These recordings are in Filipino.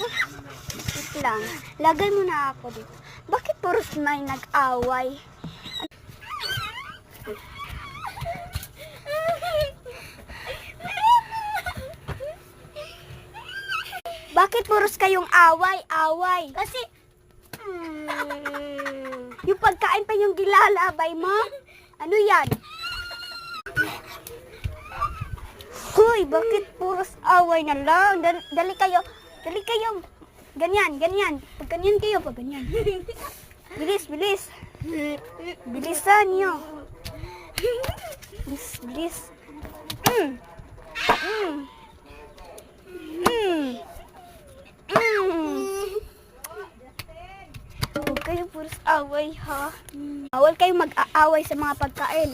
Wait lang. Lagay mo na ako dito. Bakit puros may nag-away? Bakit puros kayong away? Kasi, yung pagkain pa yung gilalabay mo? Ano yan? Hoy, bakit puros away na lang? Dali kayo. Ganyan. Pag ganyan. Bilis. Bilisan nyo. Bilis. Huwag kayong puros away, ha? Bawal kayong mag-aaway sa mga pagkain.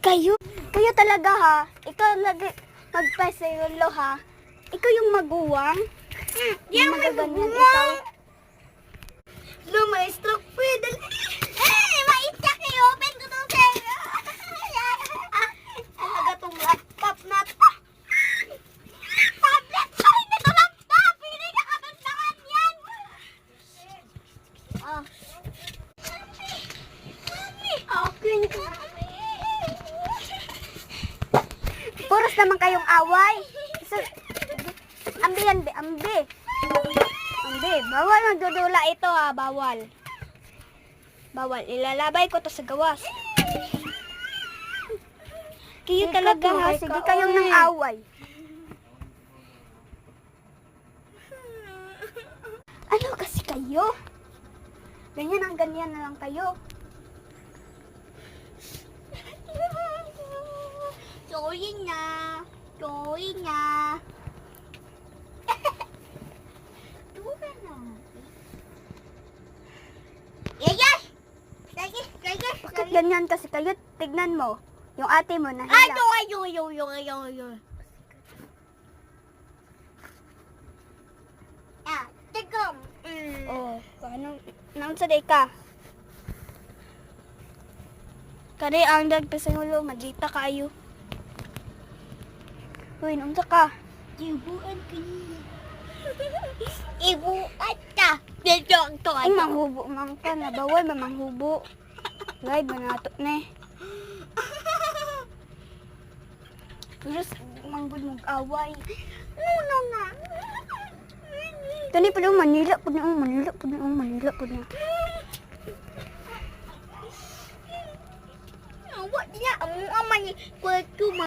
Kayo talaga, ha? Ikaw lagi magpasayolo, ha? Ikaw yung maguwang? Yung magaganyan, ikaw? Maestro, pwede. Maitya kayo! Open ko to sa'yo! Talaga tong laptop na to. Tablet! Sorry na to laptop! Hindi ka kabandangan yan! Okay. Puros naman kayong away. Ambi. Bawal magdudula ito, ha. Bawal. Ilalabay ko to sa gawas. Kayo talaga, ha. Sige kayong nang away. Ano kasi kayo? Ganyan na lang kayo. Sorry na. Bakit ganyan kasi kayo? Tignan mo. Yung ate mo nahila. Ayun. Tigam. Nang saday ka. Kari ang dagpasangulo, magita kayo. Uy, nungsa ka. Ibuan ka. Ang manghubo man ka na. Bawal ba manghubo? Live manato ne. Terus manggod mag-away. Ano nga? Tani pa daw Manila po na. What niya? Ang amay.